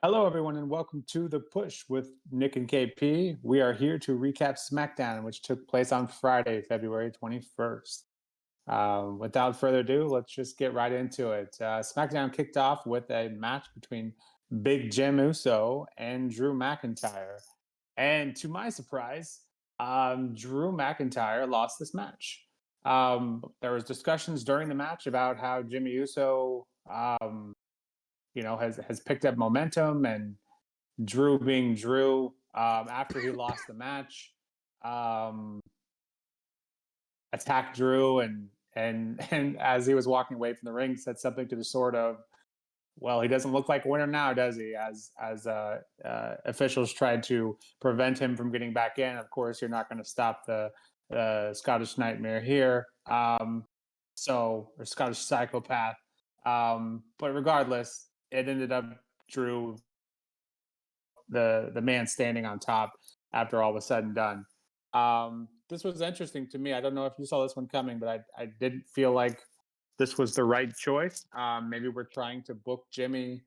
Hello, everyone, and welcome to The Push with Nick and KP. We are here to recap Smackdown, which took place on Friday, February 21st. Without further ado, let's just get right into it. SmackDown kicked off with a match between Big Jim Uso and Drew McIntyre. And to my surprise, Drew McIntyre lost this match. There was discussions during the match about how Jimmy Uso has picked up momentum, and Drew being Drew, after he lost the match, um, attacked Drew and as he was walking away from the ring, said something to the sort of, "Well, he doesn't look like a winner now, does he?" As officials tried to prevent him from getting back in. Of course, you're not going to stop the Scottish Nightmare here. Or Scottish Psychopath. But regardless, it ended up Drew, the man standing on top after all was said and done. This was interesting to me. I don't know if you saw this one coming, but I didn't feel like this was the right choice. Maybe we're trying to book Jimmy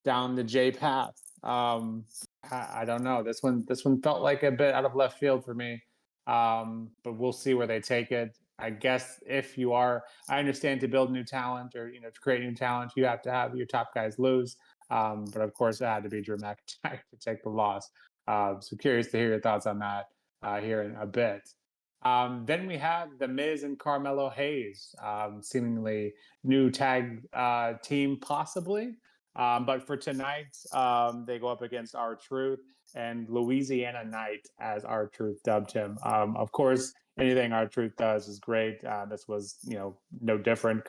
down the J path. I don't know. This one felt like a bit out of left field for me. But we'll see where they take it. I guess if you are, I understand, to build new talent, or to create new talent, you have to have your top guys lose. But of course, it had to be Drew McIntyre to take the loss. So curious to hear your thoughts on that here in a bit. Then we have The Miz and Carmelo Hayes, seemingly new tag team, possibly. But for tonight, they go up against R Truth and Louisiana Knight, as R Truth dubbed him. Of course, anything R Truth does is great. This was, no different.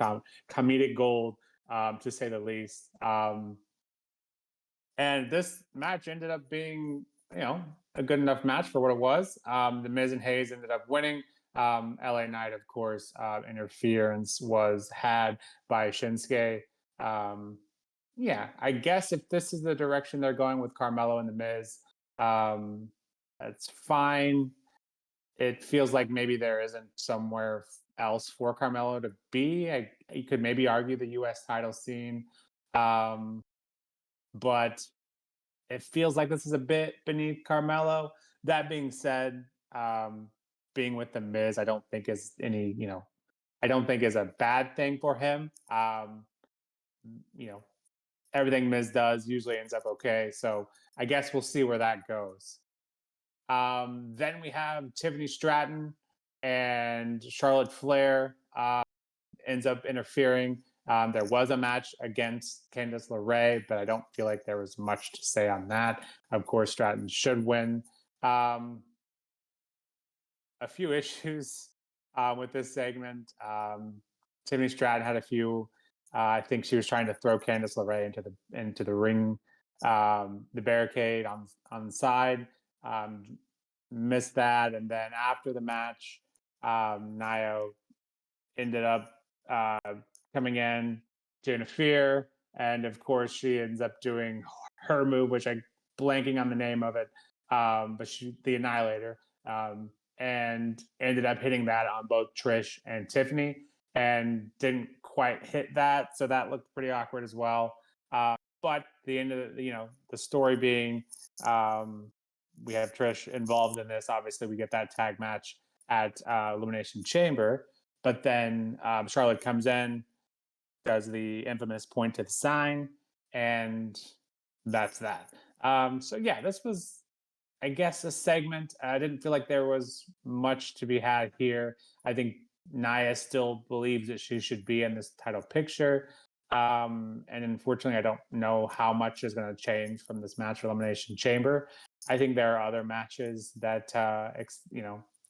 Comedic gold, to say the least. And this match ended up being, a good enough match for what it was. The Miz and Hayes ended up winning. LA Knight, of course, interference was had by Shinsuke. Um, yeah, I guess if this is the direction they're going with Carmelo and the Miz, um, it's fine. It feels like maybe there isn't somewhere else for Carmelo to be. You could maybe argue the U.S. title scene, um, but it feels like this is a bit beneath Carmelo. That being said, being with the Miz, I don't think is any, I don't think is a bad thing for him. You know, Everything Miz does usually ends up okay. So I guess we'll see where that goes. Then we have Tiffany Stratton and Charlotte Flair ends up interfering. There was a match against Candice LeRae, but I don't feel like there was much to say on that. Of course, Stratton should win. Um, a few issues with this segment. Tiffany Stratton had a few. I think she was trying to throw Candice LeRae into the ring, the barricade on the side. Um, Missed that, and then after the match, Nio ended up uh, coming in to interfere, and of course she ends up doing her move, which I blanking on the name of it, but the Annihilator, and ended up hitting that on both Trish and Tiffany, and didn't quite hit that, so that looked pretty awkward as well. But the end of the story being, um, we have Trish involved in this. Obviously, we get that tag match at Elimination Chamber, but then Charlotte comes in, does the infamous point to the sign, and that's that. So yeah, this was, I guess, a segment. I didn't feel like there was much to be had here. I think Nia still believes that she should be in this title picture. And unfortunately, I don't know how much is going to change from this match for Elimination Chamber. I think there are other matches that,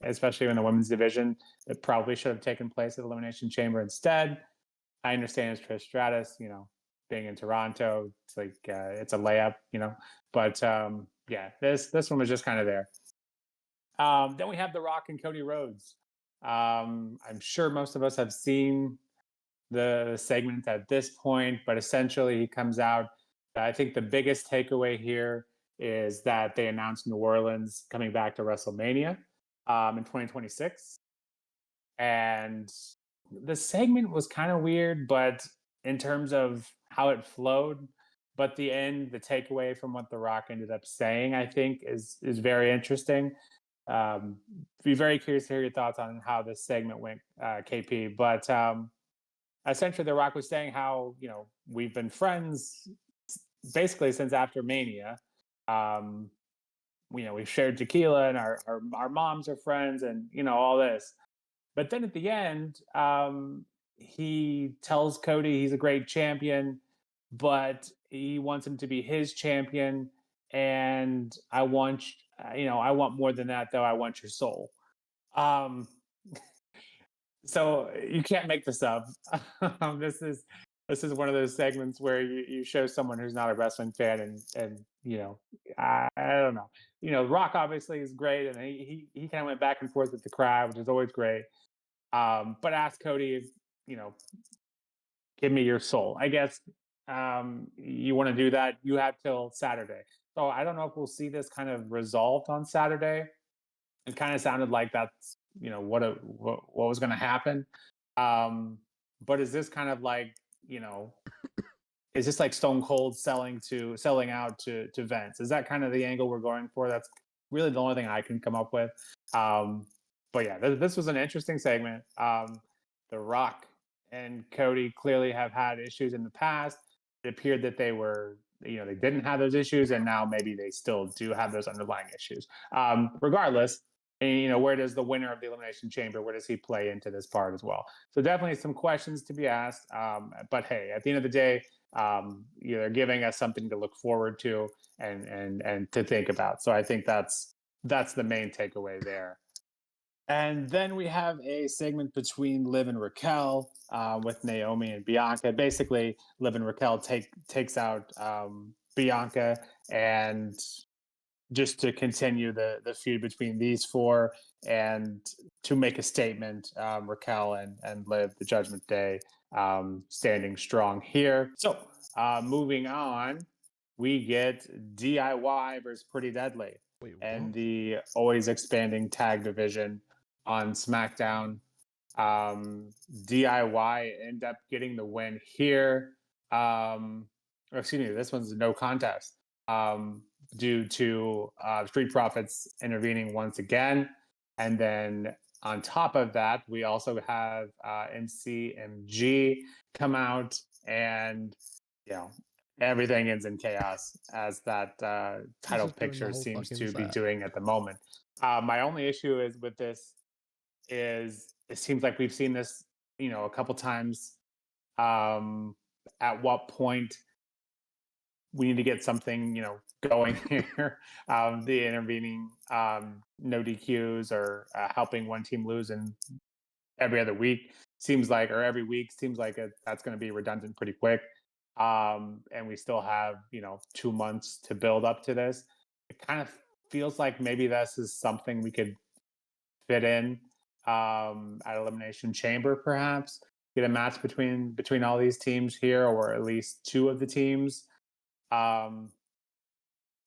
especially in the women's division, that probably should have taken place at Elimination Chamber instead. I understand it's Trish Stratus, being in Toronto, it's like it's a layup, But yeah, this one was just kind of there. Then we have The Rock and Cody Rhodes. I'm sure most of us have seen the segment at this point, but essentially he comes out. I think the biggest takeaway here is that they announced New Orleans coming back to WrestleMania in 2026. And the segment was kind of weird, but in terms of how it flowed, But the end, the takeaway from what The Rock ended up saying, I think, is very interesting. Um, be very curious to hear your thoughts on how this segment went, KP. But essentially, The Rock was saying how we've been friends basically since after Mania. Um, we've shared tequila, and our moms are friends, and all this. But then at the end, he tells Cody he's a great champion, but he wants him to be his champion. And I want more than that, though. I want your soul. Um, so you can't make this up. This is one of those segments where you show someone who's not a wrestling fan, and I don't know. Rock obviously is great, and he kind of went back and forth with the crowd, which is always great. But ask Cody, you know, give me your soul. I guess you want to do that. You have till Saturday. So I don't know if we'll see this kind of resolved on Saturday. It kind of sounded like that's what was going to happen. Um, but is this kind of like is this like Stone Cold selling out to Vince? Is that kind of the angle we're going for? That's really the only thing I can come up with. Um, but yeah, this was an interesting segment. The Rock and Cody clearly have had issues in the past. It appeared that they didn't have those issues, and now maybe they still do have those underlying issues. Regardless, and, where does the winner of the Elimination Chamber, where does he play into this part as well? So definitely some questions to be asked. But hey, at the end of the day, they're giving us something to look forward to and to think about. So I think that's the main takeaway there. And then we have a segment between Liv and Raquel with Naomi and Bianca. Basically, Liv and Raquel takes out Bianca, and just to continue the feud between these four and to make a statement, Raquel and Liv, the Judgment Day, standing strong here. So moving on, we get DIY versus Pretty Deadly Wait, and what? the always expanding tag division on SmackDown. DIY end up getting the win here. Or excuse me, this one's a no contest due to Street Profits intervening once again. And then on top of that, we also have MCMG come out, and you know everything ends in chaos as that He's title just doing the picture whole seems fucking to be set. doing at the moment. My only issue is with this is it seems like we've seen this, a couple times. Um, at what point we need to get something, going here? The intervening no DQs or helping one team lose in every other week seems like, or every week seems like that's going to be redundant pretty quick. And we still have 2 months to build up to this. It kind of feels like maybe this is something we could fit in at Elimination Chamber, perhaps get a match between all these teams here, or at least two of the teams. Um,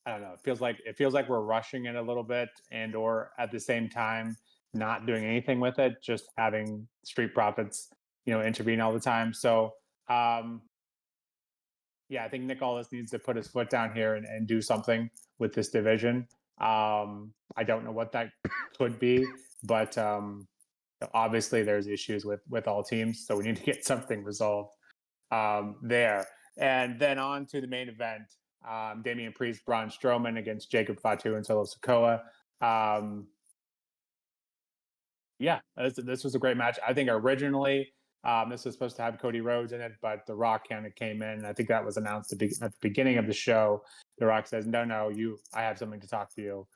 I don't know. It feels like we're rushing it a little bit, and or at the same time not doing anything with it, just having Street Profits, intervene all the time. So um, yeah, I think Nick Aldis needs to put his foot down here and do something with this division. I don't know what that could be, but obviously there's issues with all teams, so we need to get something resolved there. And then on to the main event: Damian Priest, Braun Strowman against Jacob Fatu and Solo Sikoa. Um, yeah, this was a great match. I think originally this was supposed to have Cody Rhodes in it, but The Rock kind of came in. I think that was announced at the beginning of the show. The Rock says, "No, I have something to talk to you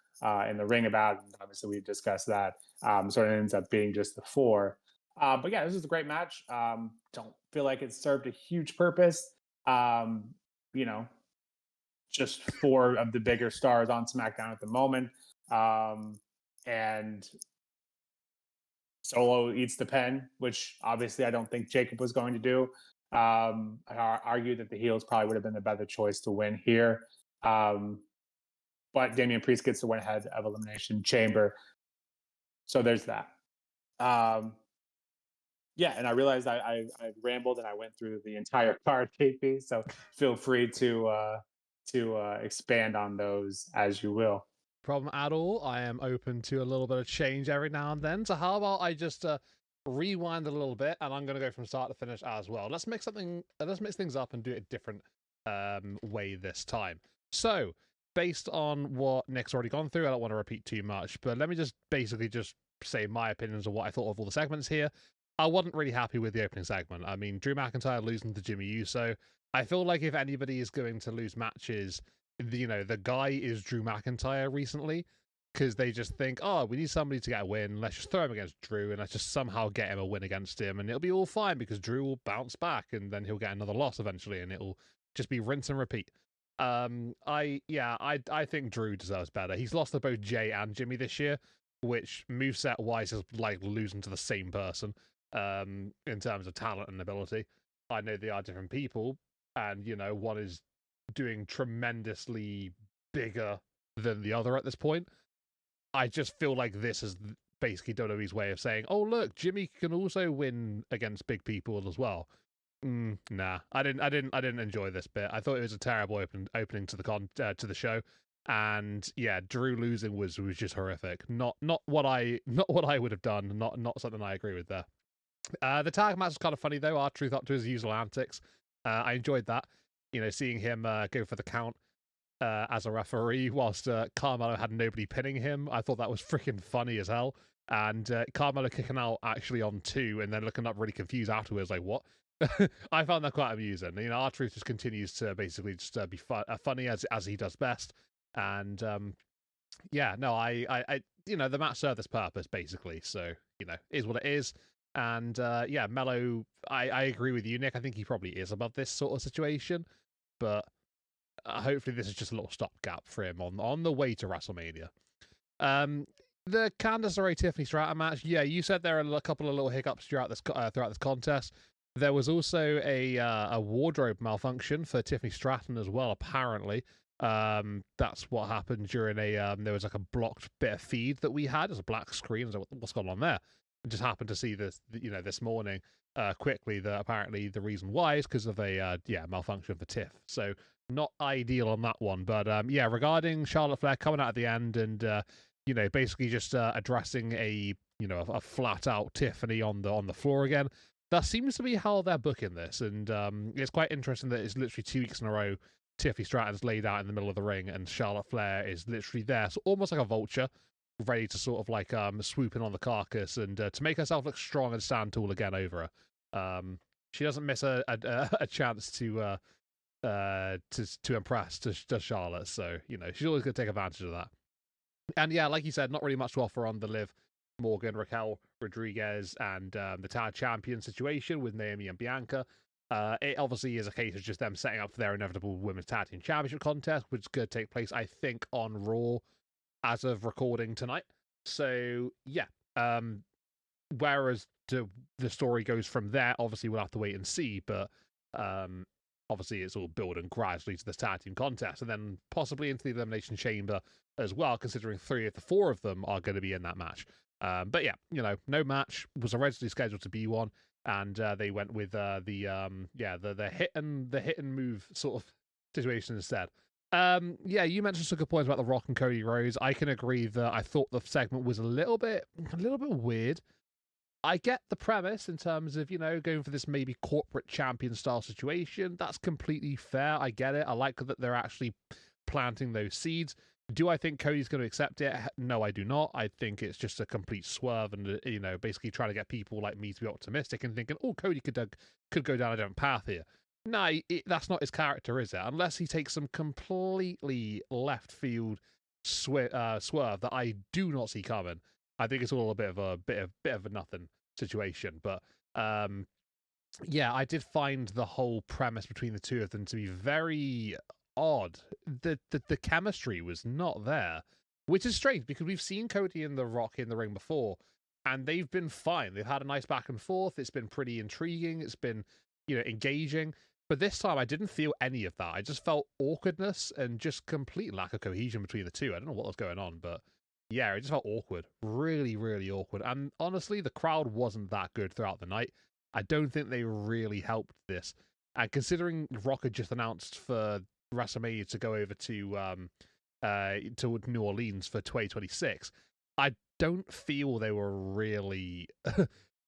in the ring about." And obviously, we've discussed that. So it ends up being just the four. But yeah, this was a great match. Don't feel like it served a huge purpose. Um, you know, just four of the bigger stars on SmackDown at the moment. And Solo eats the pen, which obviously I don't think Jacob was going to do. I argue that the heels probably would have been the better choice to win here. Um, but Damian Priest gets the win ahead of Elimination Chamber. So there's that. Um, Yeah, and I realized I rambled and I went through the entire card, KP. So feel free to expand on those as you will. Problem at all. I am open to a little bit of change every now and then. So how about I just rewind a little bit, and I'm going to go from start to finish as well. Let's mix something. Let's mix things up and do it a different way this time. So based on what Nick's already gone through, I don't want to repeat too much, but let me just basically just say my opinions of what I thought of all the segments here. I wasn't really happy with the opening segment. I mean, Drew McIntyre losing to Jimmy Uso. I feel like if anybody is going to lose matches, the guy is Drew McIntyre recently, because they just think, oh, we need somebody to get a win. Let's just throw him against Drew and let's just somehow get him a win against him, and it'll be all fine because Drew will bounce back and then he'll get another loss eventually, and it'll just be rinse and repeat. I think Drew deserves better. He's lost to both Jay and Jimmy this year, which moveset wise is like losing to the same person. In terms of talent and ability, I know they are different people, and one is doing tremendously bigger than the other at this point. I just feel like this is basically WWE's way of saying, "Oh, look, Jimmy can also win against big people as well." Nah, I didn't enjoy this bit. I thought it was a terrible opening to the show, and yeah, Drew losing was just horrific. Not what I would have done. Not something I agree with there. The tag match was kind of funny though. R-Truth up to his usual antics. I enjoyed that. Seeing him go for the count as a referee whilst Carmelo had nobody pinning him. I thought that was freaking funny as hell. And Carmelo kicking out actually on 2 and then looking up really confused afterwards, like, what? I found that quite amusing. R-Truth just continues to basically just be funny as he does best. And yeah, no, I the match served this purpose basically. So is what it is. And yeah, Mello, I agree with you, Nick. I think he probably is above this sort of situation, but hopefully this is just a little stopgap for him on the way to WrestleMania. The Candice LeRae Tiffany Stratton match. Yeah, you said there are a couple of little hiccups throughout this contest. There was also a wardrobe malfunction for Tiffany Stratton as well. Apparently, that's what happened during there was like a blocked bit of feed that we had as a black screen. I was like, what's going on there? I just happened to see this, this morning quickly that apparently the reason why is because of a malfunction for Tiff. So not ideal on that one, but yeah, regarding Charlotte Flair coming out at the end and basically just addressing a flat out Tiffany on the floor again. That seems to be how they're booking this, and it's quite interesting that it's literally 2 weeks in a row. Tiffany Stratton's laid out in the middle of the ring, and Charlotte Flair is literally there, so almost like a vulture, ready to sort of like swoop in on the carcass and to make herself look strong and stand tall again over her. She doesn't miss a chance to impress to Charlotte, so she's always going to take advantage of that. And yeah, like you said, not really much to offer on the Liv Morgan, Raquel Rodriguez, and the tag champion situation with Naomi and Bianca. It obviously is a case of just them setting up for their inevitable women's tag team championship contest, which is going to take place, I think, on Raw as of recording tonight. So yeah, whereas the story goes from there, obviously we'll have to wait and see, but obviously it's all building gradually to this tag team contest, and then possibly into the Elimination Chamber as well, considering 3 of the 4 of them are going to be in that match. But yeah, no match was originally scheduled to be one, and they went with the hit and move sort of situation instead. Yeah, you mentioned some good points about The Rock and Cody Rhodes. I can agree that I thought the segment was a little bit weird. I get the premise in terms of, going for this maybe corporate champion style situation. That's completely fair. I get it. I like that they're actually planting those seeds. Do I think Cody's going to accept it? No, I do not. I think it's just a complete swerve and, basically trying to get people like me to be optimistic and thinking, oh, Cody could go down a different path here. No, that's not his character, is it? Unless he takes some completely left field swerve that I do not see coming. I think it's all a bit of a nothing situation. But yeah, I did find the whole premise between the two of them to be very odd. The chemistry was not there, which is strange because we've seen Cody and The Rock in the ring before, and they've been fine. They've had a nice back and forth. It's been pretty intriguing. It's been engaging. But this time I didn't feel any of that. I just felt awkwardness and just complete lack of cohesion between the two. I don't know what was going on, but yeah, it just felt awkward. Really, really awkward. And honestly, the crowd wasn't that good throughout the night. I don't think they really helped this. And considering Rock had just announced for WrestleMania to go over to New Orleans for 2026, I don't feel they were really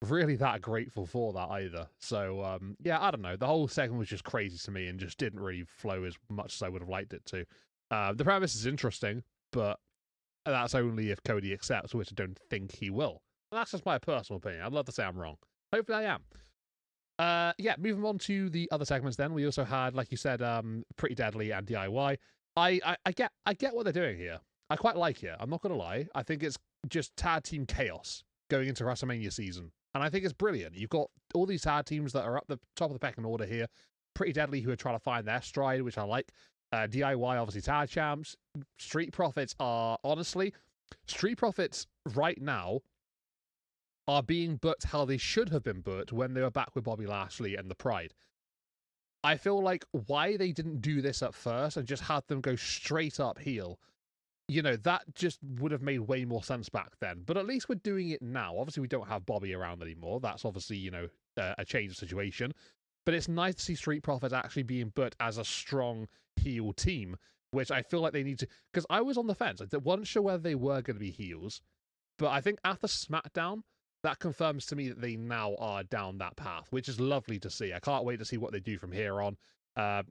really that grateful for that either. So yeah, I don't know. The whole segment was just crazy to me and just didn't really flow as much as I would have liked it to. The premise is interesting, but that's only if Cody accepts, which I don't think he will. And that's just my personal opinion. I'd love to say I'm wrong. Hopefully I am. Yeah, moving on to the other segments then. We also had, like you said, Pretty Deadly and DIY. I get what they're doing here. I quite like it. I'm not gonna lie. I think it's just tag team chaos going into WrestleMania season. And I think it's brilliant. You've got all these tag teams that are up the top of the pecking order here. Pretty Deadly, who are trying to find their stride, which I like. DIY, obviously, tag champs. Street Profits are, honestly, Street Profits right now are being booked how they should have been booked when they were back with Bobby Lashley and the Pride. I feel like why they didn't do this at first and just had them go straight up heel, that just would have made way more sense back then. But at least we're doing it now. Obviously, we don't have Bobby around anymore. That's obviously, a change of situation. But it's nice to see Street Profits actually being booked as a strong heel team, which I feel like they need to. Because I was on the fence. I wasn't sure whether they were going to be heels. But I think after Smackdown, that confirms to me that they now are down that path, which is lovely to see. I can't wait to see what they do from here on.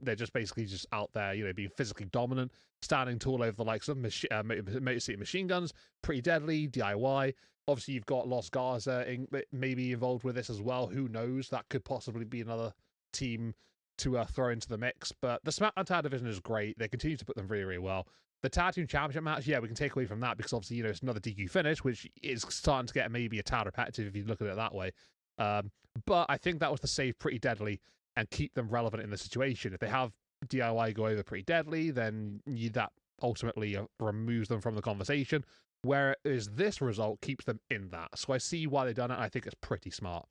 They're just basically just out there, being physically dominant, standing tall over the likes of Motor City Machine Guns, Pretty Deadly, DIY. Obviously, you've got Los Garza maybe involved with this as well. Who knows? That could possibly be another team to throw into the mix. But the SmackDown Tag Division is great. They continue to put them really, really well. The Tag Team Championship match, yeah, we can take away from that because obviously, it's another DQ finish, which is starting to get maybe a tad repetitive if you look at it that way. But I think that was to save Pretty Deadly and keep them relevant in the situation. If they have DIY go over Pretty Deadly, then that ultimately removes them from the conversation. Whereas this result keeps them in that. So I see why they've done it, and I think it's pretty smart.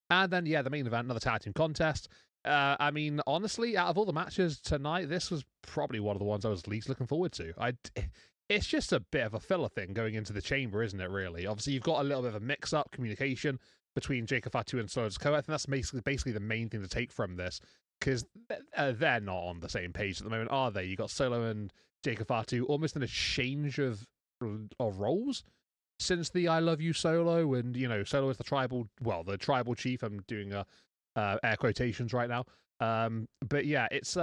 And then, yeah, the main event, another tag team contest. I mean, honestly, out of all the matches tonight, this was probably one of the ones I was least looking forward to. It's just a bit of a filler thing going into the chamber, isn't it, really? Obviously, you've got a little bit of a mix-up communication between Jacob Fatu and Solo Sikoa. I think that's basically the main thing to take from this, because they're not on the same page at the moment, are they? You got Solo and Jacob Fatu almost in a change of roles since the I Love You Solo, and Solo is the tribal chief. I'm doing air quotations right now. But yeah, it's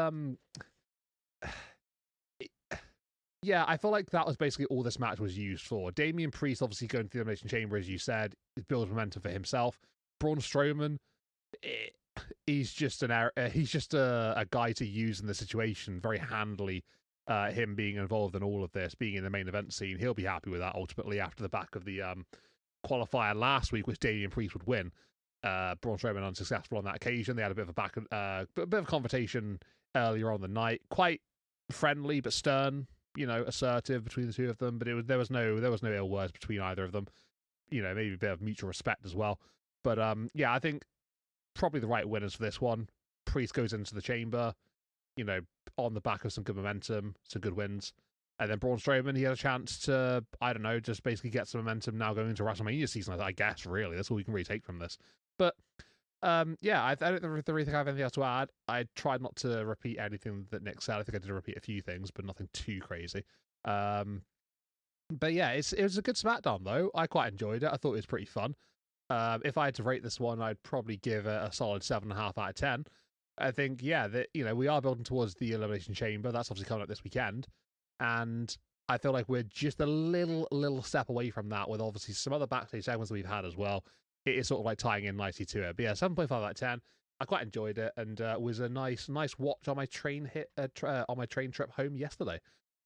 yeah, I feel like that was basically all this match was used for. Damian Priest obviously going to the Elimination Chamber, as you said, it builds momentum for himself. Braun Strowman, he's just a guy to use in the situation very handily. Him being involved in all of this, being in the main event scene, he'll be happy with that ultimately after the back of the qualifier last week, which Damian Priest would win. Braun Strowman unsuccessful on that occasion. They had a bit of a confrontation earlier on the night, quite friendly but stern, assertive between the two of them. But there was no ill words between either of them. Maybe a bit of mutual respect as well. But yeah, I think probably the right winners for this one. Priest goes into the chamber, on the back of some good momentum, some good wins. And then Braun Strowman, he had a chance to, I don't know, just basically get some momentum now going into WrestleMania season, I guess, really. That's all we can really take from this. But, yeah, I don't really think I have anything else to add. I tried not to repeat anything that Nick said. I think I did repeat a few things, but nothing too crazy. But yeah, it was a good SmackDown, though. I quite enjoyed it. I thought it was pretty fun. If I had to rate this one, I'd probably give it a solid 7.5 out of 10. I think, yeah, that we are building towards the Elimination Chamber. That's obviously coming up this weekend. And I feel like we're just a little step away from that with obviously some other backstage segments that we've had as well. It is sort of like tying in nicely to it. But yeah, 7.5 out of 10. I quite enjoyed it, and it was a nice watch on my train trip home yesterday.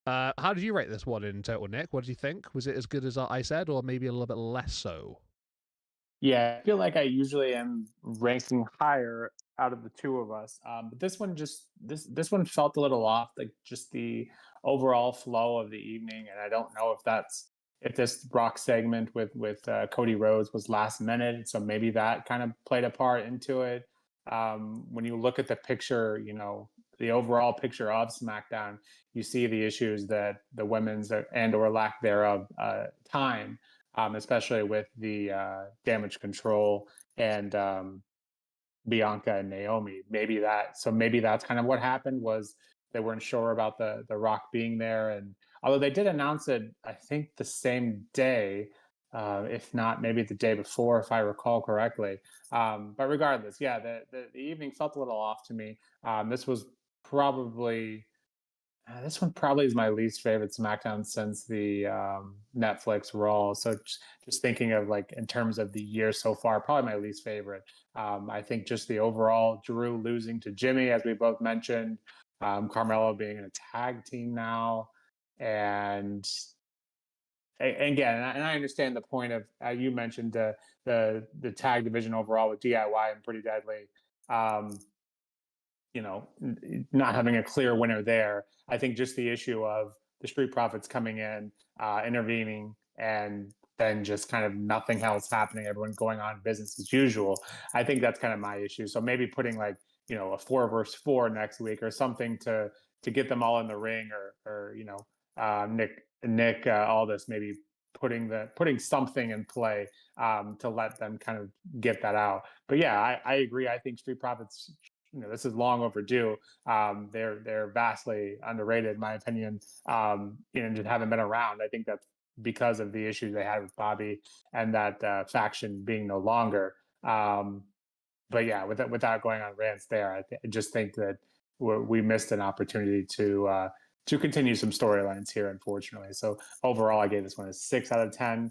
How did you rate this one in total, Nick? What did you think? Was it as good as I said, or maybe a little bit less so? Yeah, I feel like I usually am ranking higher out of the two of us. But this one this one felt a little off, like just the overall flow of the evening. And I don't know if this Rock segment with Cody Rhodes was last minute, so maybe that kind of played a part into it. When you look at the picture, the overall picture of SmackDown, you see the issues that the women's and or lack thereof time, especially with the damage control and Bianca and Naomi. Maybe that's kind of what happened, was they weren't sure about the Rock being there. And although they did announce it, I think the same day, if not maybe the day before, if I recall correctly. But regardless, yeah, the evening felt a little off to me. This was probably this one probably is my least favorite SmackDown since the Netflix Raw. So just thinking of like in terms of the year so far, probably my least favorite. I think just the overall Drew losing to Jimmy, as we both mentioned, Carmelo being in a tag team now, and again, and I understand the point of you mentioned the tag division overall with DIY and Pretty Deadly. Um, not having a clear winner there. I think just the issue of the Street Profits coming in, intervening, and then just kind of nothing else happening, everyone going on business as usual. I think that's kind of my issue. So maybe putting like, a 4 versus 4 next week or something to get them all in the ring, or Nick Aldis maybe putting something in play to let them kind of get that out. But yeah, I agree. I think Street Profits, this is long overdue. They're vastly underrated, in my opinion. Just haven't been around. I think that's because of the issues they had with Bobby and that faction being no longer. But yeah, without going on rants there, I just think that we missed an opportunity to continue some storylines here, unfortunately. So overall, I gave this one a 6 out of 10.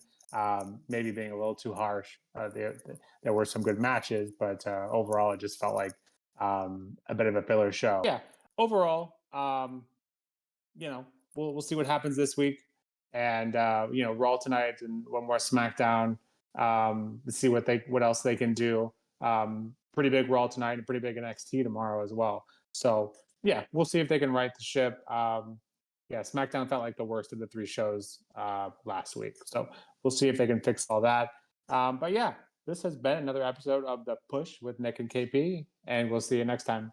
Maybe being a little too harsh. There were some good matches, but overall, it just felt like a bit of a filler show. Yeah, overall, we'll see what happens this week, and Raw tonight and one more SmackDown. Let's see what else they can do. Pretty big Raw tonight and pretty big NXT tomorrow as well. So yeah, we'll see if they can right the ship. Yeah, SmackDown felt like the worst of the 3 shows last week. So we'll see if they can fix all that. But yeah, this has been another episode of The Push with Nick and KP, and we'll see you next time.